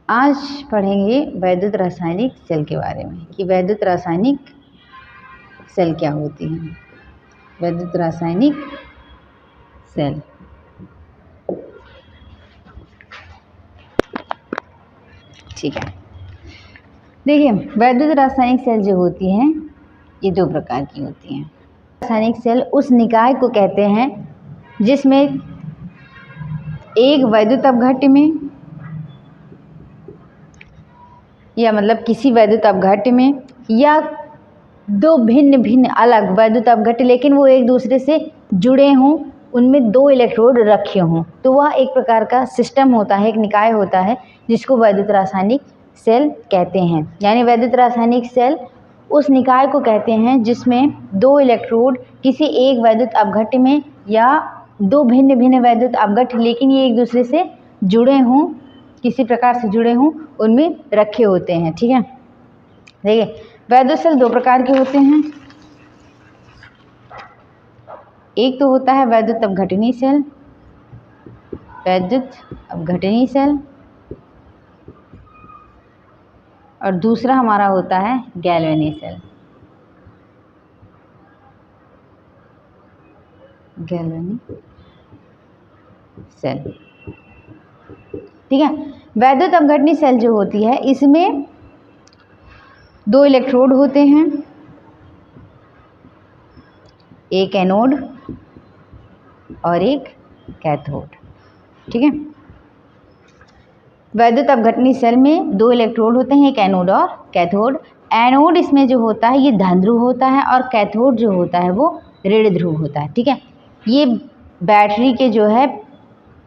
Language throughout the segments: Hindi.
आज पढ़ेंगे वैद्युत रासायनिक सेल के बारे में कि वैद्युत रासायनिक सेल क्या होती हैं। वैद्युत रासायनिक सेल ठीक है। देखिए, वैद्युत रासायनिक सेल जो होती हैं ये दो प्रकार की होती हैं। रासायनिक सेल उस निकाय को कहते हैं जिसमें एक वैद्युत अपघट्य में या मतलब किसी वैद्युत अपघट्य में या दो भिन्न भिन्न अलग वैद्युत अपघट्य लेकिन वो एक दूसरे से जुड़े हों, उनमें दो इलेक्ट्रोड रखे हों, तो वह एक प्रकार का सिस्टम होता है, एक निकाय होता है जिसको वैद्युत रासायनिक सेल कहते हैं। यानी वैद्युत रासायनिक सेल उस निकाय को कहते हैं जिसमें दो इलेक्ट्रोड किसी एक वैद्युत अपघट्य में या दो भिन्न भिन्न वैद्युत अपघट्य लेकिन ये एक दूसरे से जुड़े हों, किसी प्रकार से जुड़े हों, उनमें रखे होते हैं। ठीक है, देखिए वैद्युत सेल दो प्रकार के होते हैं। एक तो होता है वैद्युत अपघटनी सेल, वैद्युत अपघटनी सेल, और दूसरा हमारा होता है गैल्वेनी सेल, गैल्वेनी सेल। ठीक है, वैद्युत अपघटनी सेल जो होती है इसमें दो इलेक्ट्रोड होते हैं, एक एनोड और एक कैथोड। ठीक है, वैद्युत अपघटनी सेल में दो इलेक्ट्रोड होते हैं, एक एनोड और कैथोड। एनोड इसमें जो होता है ये धन ध्रुव होता है और कैथोड जो होता है वो ऋण ध्रुव होता है। ठीक है, ये बैटरी के जो है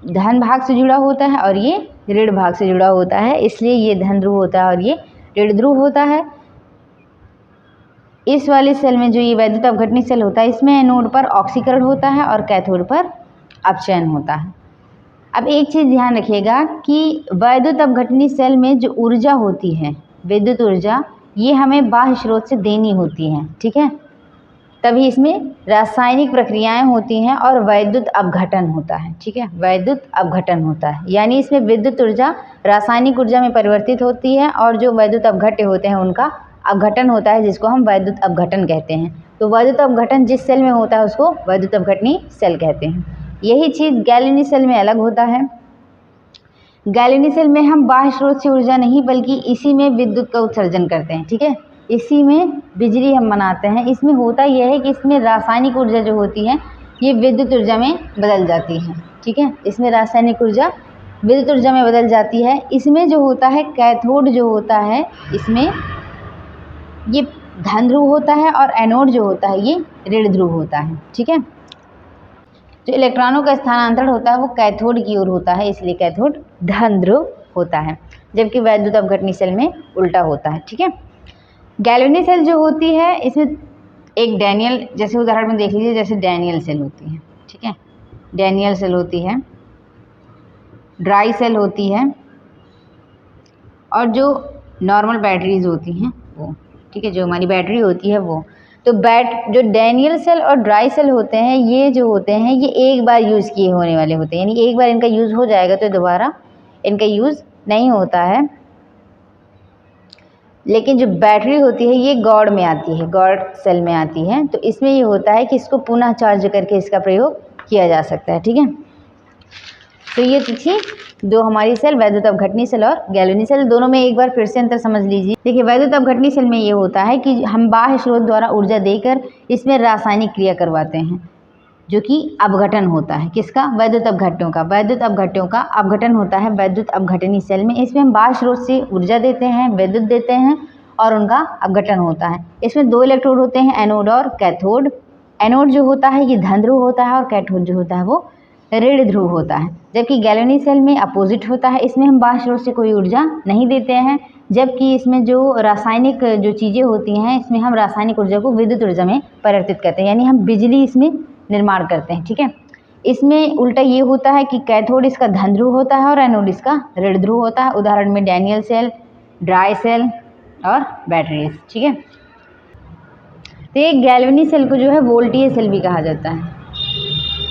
धन भाग से जुड़ा होता है और ये ऋण भाग से जुड़ा होता है, इसलिए ये धन ध्रुव होता है और ये ऋण ध्रुव होता है। इस वाले सेल में जो ये वैद्युत अपघटनी सेल होता है इसमें एनोड पर ऑक्सीकरण होता है और कैथोड पर अपचयन होता है। अब एक चीज़ ध्यान रखिएगा कि वैद्युत अपघटनी सेल में जो ऊर्जा होती है, विद्युत ऊर्जा, ये हमें बाह्य स्रोत से देनी होती है। ठीक है, तभी इसमें रासायनिक प्रक्रियाएं होती हैं और वैद्युत अपघटन होता है। ठीक है, वैद्युत अपघटन होता है यानी इसमें विद्युत ऊर्जा रासायनिक ऊर्जा में परिवर्तित होती है और जो वैद्युत अपघट्य होते हैं उनका अपघटन होता है जिसको हम वैद्युत अपघटन कहते हैं। तो वैद्युत अपघटन जिस सेल में होता है उसको वैद्युत अपघटनी सेल कहते हैं। यही चीज़ गैल्वेनी सेल में अलग होता है। गैल्वेनी सेल में हम बाह्य स्रोत से ऊर्जा नहीं बल्कि इसी में विद्युत का उत्सर्जन करते हैं। ठीक है, इसी में बिजली हम बनाते हैं। इसमें होता यह है कि इसमें रासायनिक ऊर्जा जो होती है ये विद्युत ऊर्जा में बदल जाती है। ठीक है, इसमें रासायनिक ऊर्जा विद्युत ऊर्जा में बदल जाती है। इसमें जो होता है कैथोड जो होता है इसमें ये धन ध्रुव होता है और एनोड जो होता है ये ऋण ध्रुव होता है। ठीक है, जो इलेक्ट्रॉनों का स्थानांतरण होता है वो कैथोड की ओर होता है, इसलिए कैथोड धन ध्रुव होता है, जबकि वैद्युत अपघटनी सेल में उल्टा होता है। ठीक है, गैल्वेनी सेल जो होती है इसमें एक डैनियल, जैसे उदाहरण में देख लीजिए, जैसे डैनियल सेल होती है। ठीक है, डैनियल सेल होती है, ड्राई सेल होती है और जो नॉर्मल बैटरीज होती हैं वो। ठीक है, जो हमारी बैटरी होती है वो। तो जो डैनियल सेल और ड्राई सेल होते हैं ये जो होते हैं ये एक बार यूज़ किए होने वाले होते हैं, यानी एक बार इनका यूज़ हो जाएगा तो दोबारा इनका यूज़ नहीं होता है। लेकिन जो बैटरी होती है ये गॉड में आती है, गॉड सेल में आती है, तो इसमें ये होता है कि इसको पुनः चार्ज करके इसका प्रयोग किया जा सकता है। ठीक है, तो ये थी दो हमारी सेल, वैद्युत अपघटनी सेल और गैल्वेनी सेल। दोनों में एक बार फिर से अंतर समझ लीजिए। देखिए, वैद्युत अपघटनी सेल में ये होता है कि हम बाह्य स्रोत द्वारा ऊर्जा देकर इसमें रासायनिक क्रिया करवाते हैं, जो कि अपघटन होता है। किसका? वैद्युत अपघट्यों का। वैद्युत अपघट्यों का अपघटन होता है वैद्युत अपघटनी सेल में। इसमें हम बाह्य स्रोत से ऊर्जा देते हैं, विद्युत देते हैं और उनका अपघटन होता है। इसमें दो इलेक्ट्रोड होते हैं, एनोड और कैथोड। एनोड जो होता है ये धन ध्रुव होता है और कैथोड जो होता है वो ऋण ध्रुव होता है, जबकि गैल्वेनी सेल में अपोजिट होता है। इसमें हम बाह्य स्रोत से कोई ऊर्जा नहीं देते हैं, जबकि इसमें जो रासायनिक जो चीज़ें होती हैं इसमें हम रासायनिक ऊर्जा को विद्युत ऊर्जा में परिवर्तित करते हैं, यानी हम बिजली इसमें निर्माण करते हैं। ठीक है, इसमें उल्टा ये होता है कि कैथोड इसका धन ध्रुव होता है और एनोड इसका ऋण ध्रुव होता है। उदाहरण में डैनियल सेल, ड्राई सेल और बैटरीज। ठीक है, तो एक गैल्वेनी सेल को जो है वोल्टेज सेल भी कहा जाता है।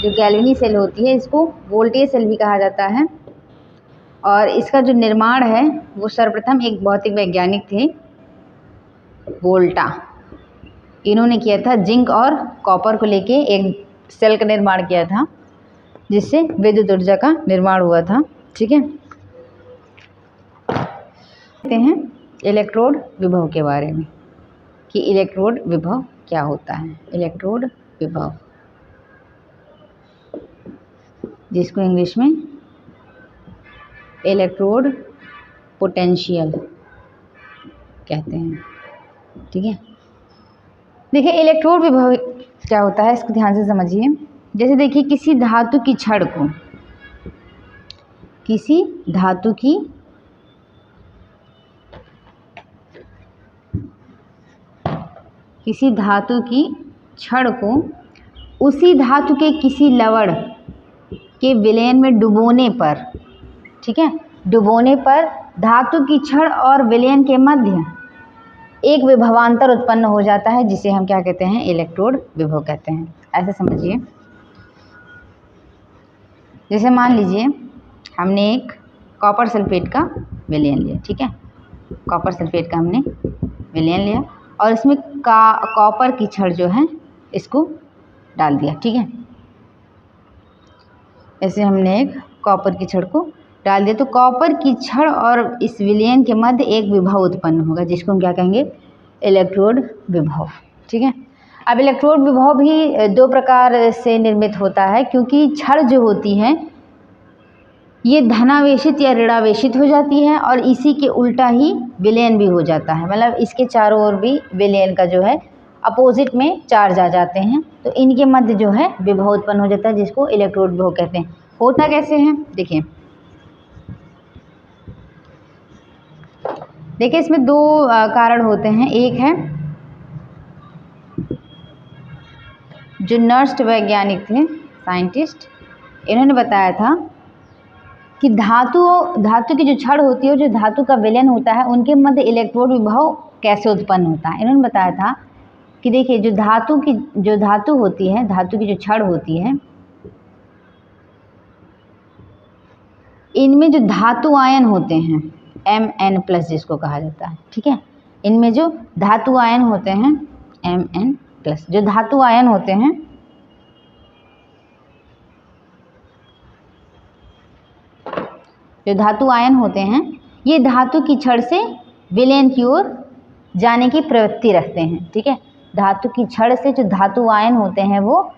जो गैल्वेनी सेल होती है इसको वोल्टेज सेल भी कहा जाता है। और इसका जो निर्माण है वो सर्वप्रथम एक भौतिक वैज्ञानिक थे, वोल्टा। इन्होंने किया था जिंक और कॉपर को लेके एक सेल का निर्माण किया था जिससे विद्युत ऊर्जा का निर्माण हुआ था। ठीक है, कहते हैं इलेक्ट्रोड विभव के बारे में कि इलेक्ट्रोड विभव क्या होता है। इलेक्ट्रोड विभव, जिसको इंग्लिश में इलेक्ट्रोड पोटेंशियल कहते हैं। ठीक है, देखिए इलेक्ट्रोड विभव क्या होता है इसको ध्यान से समझिए। जैसे देखिए किसी धातु की छड़ को, किसी धातु की छड़ को उसी धातु के किसी लवण के विलयन में डुबोने पर, ठीक है, डुबोने पर धातु की छड़ और विलयन के मध्य एक विभवांतर उत्पन्न हो जाता है जिसे हम क्या कहते हैं, इलेक्ट्रोड विभव कहते हैं। ऐसे समझिए, जैसे मान लीजिए हमने एक कॉपर सल्फेट का विलयन लिया। ठीक है, कॉपर सल्फेट का हमने विलयन लिया और इसमें कॉपर की छड़ जो है इसको डाल दिया। ठीक है, ऐसे हमने एक कॉपर की छड़ को डाल दिया तो कॉपर की छड़ और इस विलयन के मध्य एक विभव उत्पन्न होगा जिसको हम क्या कहेंगे, इलेक्ट्रोड विभव। ठीक है, अब इलेक्ट्रोड विभव भी दो प्रकार से निर्मित होता है क्योंकि छड़ जो होती है ये धनावेशित या ऋणावेशित हो जाती है और इसी के उल्टा ही विलयन भी हो जाता है, मतलब इसके चारों ओर भी विलयन का जो है अपोजिट में चार्ज आ जाते हैं तो इनके मध्य जो है विभव उत्पन्न हो जाता है जिसको इलेक्ट्रोड विभव कहते हैं। होता कैसे है, देखिए इसमें दो कारण होते हैं। एक है जो नर्स्ट वैज्ञानिक थे, साइंटिस्ट, इन्होंने बताया था कि धातु की जो छड़ होती है, जो धातु का विलयन होता है, उनके मध्य इलेक्ट्रोड विभव कैसे उत्पन्न होता है। इन्होंने बताया था कि देखिए जो धातु होती है, धातु की जो छड़ होती है, इनमें जो धातु आयन होते हैं Mn+ जिसको कहा जाता है। ठीक है, इनमें जो धातु आयन होते हैं Mn+, जो धातु आयन होते हैं ये धातु की छड़ से विलयन की ओर जाने की प्रवृत्ति रखते हैं। ठीक है, धातु की छड़ से जो धातु आयन होते हैं वो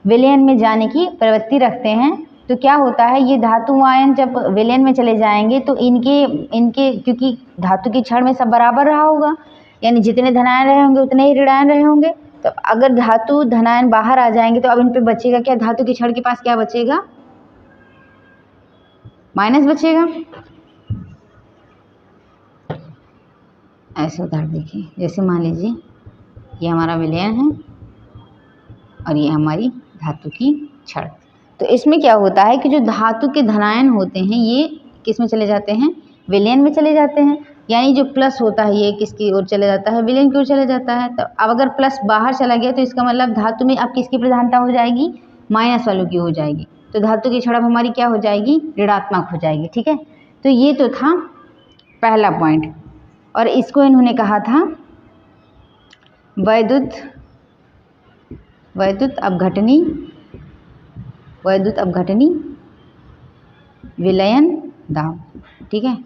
विलयन में जाने की प्रवृत्ति रखते हैं। तो क्या होता है, ये धातु आयन जब विलयन में चले जाएंगे तो इनके क्योंकि धातु की छड़ में सब बराबर रहा होगा, यानी जितने धनायन रहे होंगे उतने ही ऋणायन रहे होंगे। तो अगर धातु धनायन बाहर आ जाएंगे तो अब इन पे बचेगा क्या, धातु की छड़ के पास क्या बचेगा, माइनस बचेगा। ऐसे उदाहरण देखिए, जैसे मान लीजिए ये हमारा विलयन है और ये हमारी धातु की छड़। तो इसमें क्या होता है कि जो धातु के धनायन होते हैं ये किस में चले जाते हैं, विलयन में चले जाते हैं, यानी जो प्लस होता है ये किसकी ओर चले जाता है, विलयन की ओर चले जाता है। तो अब अगर प्लस बाहर चला गया तो इसका मतलब धातु में अब किसकी प्रधानता हो जाएगी, माइनस वालों की हो जाएगी। तो धातु की छड़ हमारी क्या हो जाएगी, ऋणात्मक हो जाएगी। ठीक है, तो ये तो था पहला पॉइंट और इसको इन्होंने कहा था वैद्युत अपघटनी विलयन दाब। ठीक है,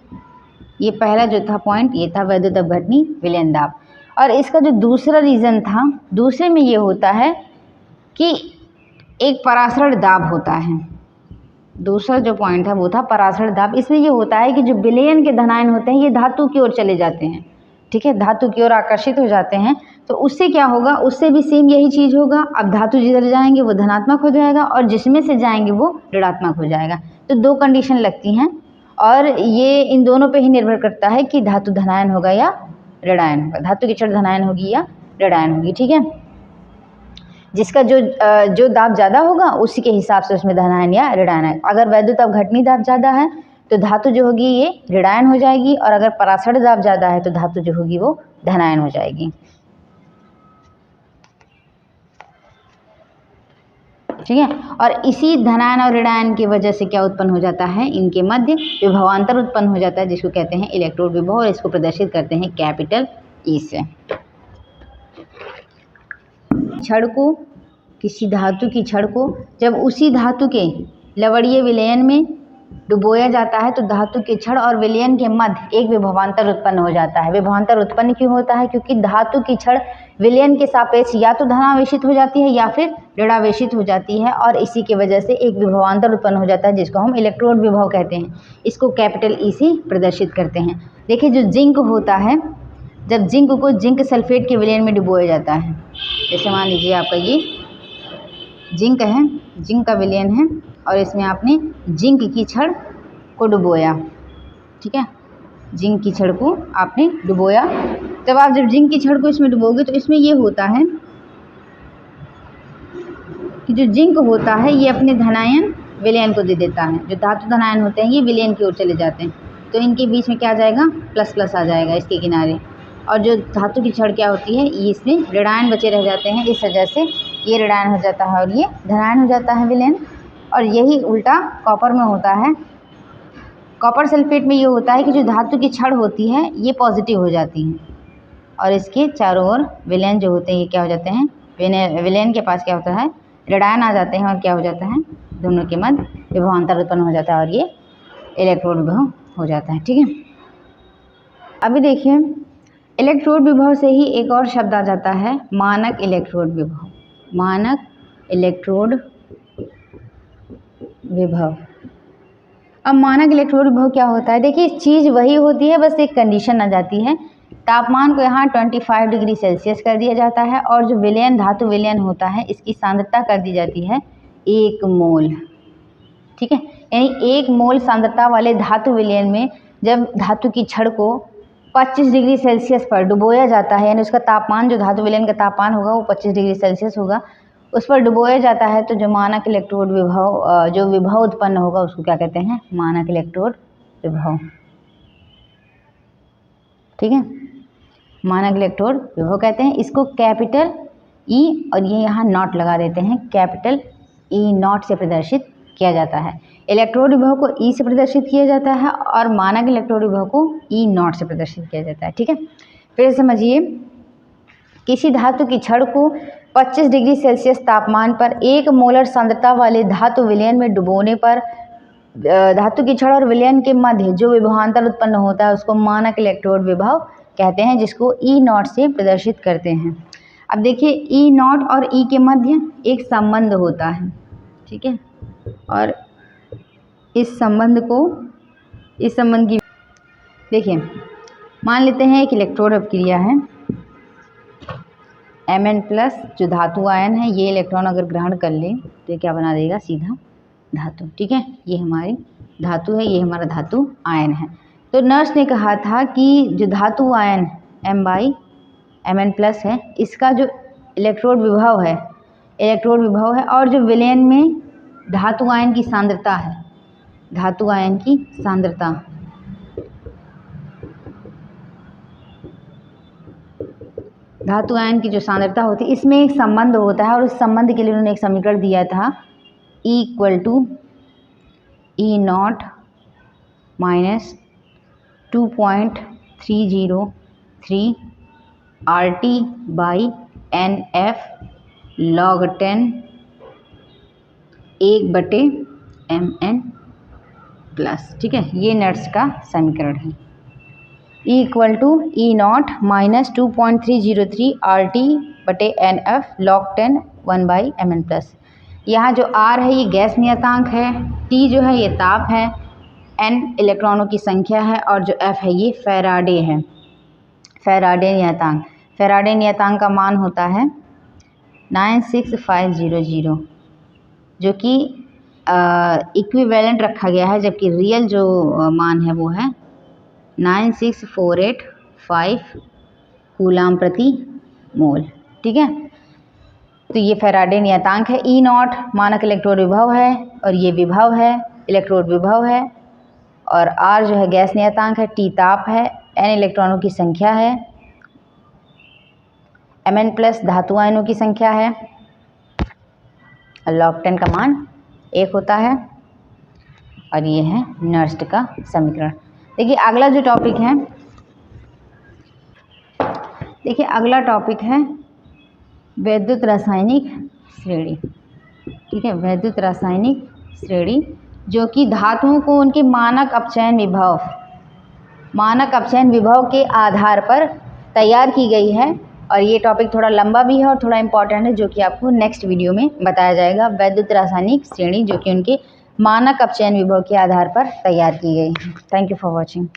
ये पहला जो था पॉइंट ये था वैद्युत अपघटनी विलयन दाब। और इसका जो दूसरा रीज़न था, दूसरे में ये होता है कि एक परासरण दाब होता है। दूसरा जो पॉइंट है वो था परासरण दाब। इसमें ये होता है कि जो विलयन के धनायन होते हैं ये धातु की ओर चले जाते हैं। ठीक है, धातु की ओर आकर्षित हो जाते हैं तो उससे क्या होगा, उससे भी सेम यही चीज़ होगा। अब धातु जिधर जाएंगे वो धनात्मक हो जाएगा और जिसमें से जाएंगे वो ऋणात्मक हो जाएगा। तो दो कंडीशन लगती हैं और ये इन दोनों पे ही निर्भर करता है कि धातु धनायन होगा या ऋणायन होगा, धातु की छड़ धनायन होगी या ऋणायन होगी। ठीक है, जिसका जो दाब ज़्यादा होगा उसी के हिसाब से उसमें धनायन या ऋणायन है। अगर वैद्युत अपघटनी दाब ज़्यादा है तो धातु जो होगी ये ऋणायन हो जाएगी और अगर परासरण दाब ज़्यादा है तो धातु जो होगी वो धनायन हो जाएगी। ठीक है। और इसी धनायन और ऋणायन की वजह से क्या उत्पन्न हो जाता है, इनके मध्य विभवांतर उत्पन्न हो जाता है, जिसको कहते हैं इलेक्ट्रोड विभव, और इसको प्रदर्शित करते हैं कैपिटल ई से। छड़ को, किसी धातु की छड़ को जब उसी धातु के लवणीय विलयन में डुबोया जाता है तो धातु के छड़ और विलयन के मध्य एक विभवांतर उत्पन्न हो जाता है। विभवांतर उत्पन्न क्यों होता है, क्योंकि धातु की छड़ विलयन के सापेक्ष या तो धनावेशित हो जाती है या फिर ऋणावेशित हो जाती है, और इसी की वजह से एक विभवांतर उत्पन्न हो जाता है, जिसको हम इलेक्ट्रोड विभव कहते हैं। इसको कैपिटल ई से प्रदर्शित करते हैं। देखिए, जो जिंक होता है, जब जिंक को जिंक सल्फेट के विलयन में डुबोया जाता है, जैसे मान लीजिए आपका ये जिंक है, जिंक का विलयन है, और इसमें आपने जिंक की छड़ को डुबोया, ठीक है, जिंक की छड़ को आपने डुबोया। तब आप जब जिंक की छड़ को इसमें डुबोगे तो इसमें ये होता है कि जो जिंक होता है ये अपने धनायन विलयन को दे देता है। जो धातु धनायन होते हैं ये विलयन की ओर चले जाते हैं, तो इनके बीच में क्या आ जाएगा, प्लस प्लस आ जाएगा इसके किनारे। और जो धातु की छड़ क्या होती है, ये इसमें ऋणायन बचे रह जाते हैं, इस वजह से ये ऋणायन हो जाता है और ये धनायन हो जाता है विलयन। और यही उल्टा कॉपर में होता है। कॉपर सल्फेट में ये होता है कि जो धातु की छड़ होती है ये पॉजिटिव हो जाती है, और इसके चारों ओर विलयन जो होते हैं ये क्या हो जाते हैं, विलयन के पास क्या होता है, ऋणायन आ जाते हैं, और क्या हो जाता है, दोनों के मध्य विभवांतर उत्पन्न हो जाता है और ये इलेक्ट्रोड विभव हो जाता है। ठीक है, अभी देखिए, इलेक्ट्रोड विभव से ही एक और शब्द आ जाता है, मानक इलेक्ट्रोड विभव। मानक इलेक्ट्रोड विभव। अब मानक इलेक्ट्रोड विभव क्या होता है, देखिए चीज़ वही होती है, बस एक कंडीशन आ जाती है। तापमान को यहाँ 25 डिग्री सेल्सियस कर दिया जाता है, और जो विलयन धातु विलयन होता है इसकी सांद्रता कर दी जाती है 1 मोल। ठीक है, यानी 1 मोल सांद्रता वाले धातु विलयन में जब धातु की छड़ को 25 डिग्री सेल्सियस पर डुबोया जाता है, यानी उसका तापमान, जो धातु विलयन का तापमान होगा वो 25 डिग्री सेल्सियस होगा, उस पर डुबोया जाता है, तो जो मानक इलेक्ट्रोड विभव, जो विभव उत्पन्न होगा उसको क्या कहते हैं, मानक इलेक्ट्रोड विभव। ठीक है, मानक इलेक्ट्रोड विभव कहते हैं। इसको कैपिटल ई, और ये यहाँ नॉट लगा देते हैं, कैपिटल ई नॉट से प्रदर्शित किया जाता है। इलेक्ट्रोड विभव को ई से प्रदर्शित किया जाता है और मानक इलेक्ट्रोड विभव को ई नॉट से प्रदर्शित किया जाता है। ठीक है, फिर समझिए, किसी धातु की छड़ को 25 डिग्री सेल्सियस तापमान पर 1 मोलर सांद्रता वाले धातु विलयन में डुबोने पर धातु की छड़ और विलयन के मध्य जो विभवांतर उत्पन्न होता है उसको मानक इलेक्ट्रोड विभव कहते हैं, जिसको ई नॉट से प्रदर्शित करते हैं। अब देखिए, ई नॉट और ई के मध्य एक संबंध होता है, ठीक है, और इस संबंध की देखिए, मान लेते हैं एक इलेक्ट्रोड अभिक्रिया है, Mn+ जो धातु आयन है, ये इलेक्ट्रॉन अगर ग्रहण कर ले तो ये क्या बना देगा, सीधा धातु। ठीक है, ये हमारी धातु है, ये हमारा धातु आयन है। तो नर्स ने कहा था कि जो धातु आयन Mn+ है, इसका जो इलेक्ट्रोड विभव है और जो विलयन में धातु आयन की सांद्रता है, धातु आयन की सांद्रता, धातु आयन की जो सांद्रता होती है, इसमें एक संबंध होता है, और उस संबंध के लिए उन्होंने एक समीकरण दिया था, E = E0 - 2.303 RT/NF log 10 1/Mn+। ठीक है, ये नर्स का समीकरण है। E = E0 - 2.303 RT/NF log 10 1/Mn+। यहाँ जो R है ये गैस नियतांक है, T जो है ये ताप है, N इलेक्ट्रॉनों की संख्या है, और जो F है ये फैराडे है, फैराडे नियतांक। फैराडे नियतांक का मान होता है 96500, जो कि इक्विवेलेंट रखा गया है, जबकि रियल जो मान है वो है 96485 कूलाम प्रति मोल। ठीक है, तो ये फैराडे नियतांक है। E0 मानक इलेक्ट्रोड विभव है, और ये विभव है, इलेक्ट्रोड विभव है, और R जो है गैस नियतांक है, T ताप है, N इलेक्ट्रॉनों की संख्या है, Mn+ धातु आयनों की संख्या है, लॉकटेन का मान 1 होता है और ये है नर्स्ट का समीकरण। देखिए अगला जो टॉपिक है, देखिए अगला टॉपिक है वैद्युत रासायनिक श्रेणी। ठीक है, वैद्युत रासायनिक श्रेणी जो कि धातुओं को उनके मानक अपचयन विभव के आधार पर तैयार की गई है। और ये टॉपिक थोड़ा लंबा भी है और थोड़ा इम्पॉर्टेंट है, जो कि आपको नेक्स्ट वीडियो में बताया जाएगा। वैद्युत रासायनिक श्रेणी जो कि उनके मानक अपचयन विभव के आधार पर तैयार की गई है। Thank you for watching.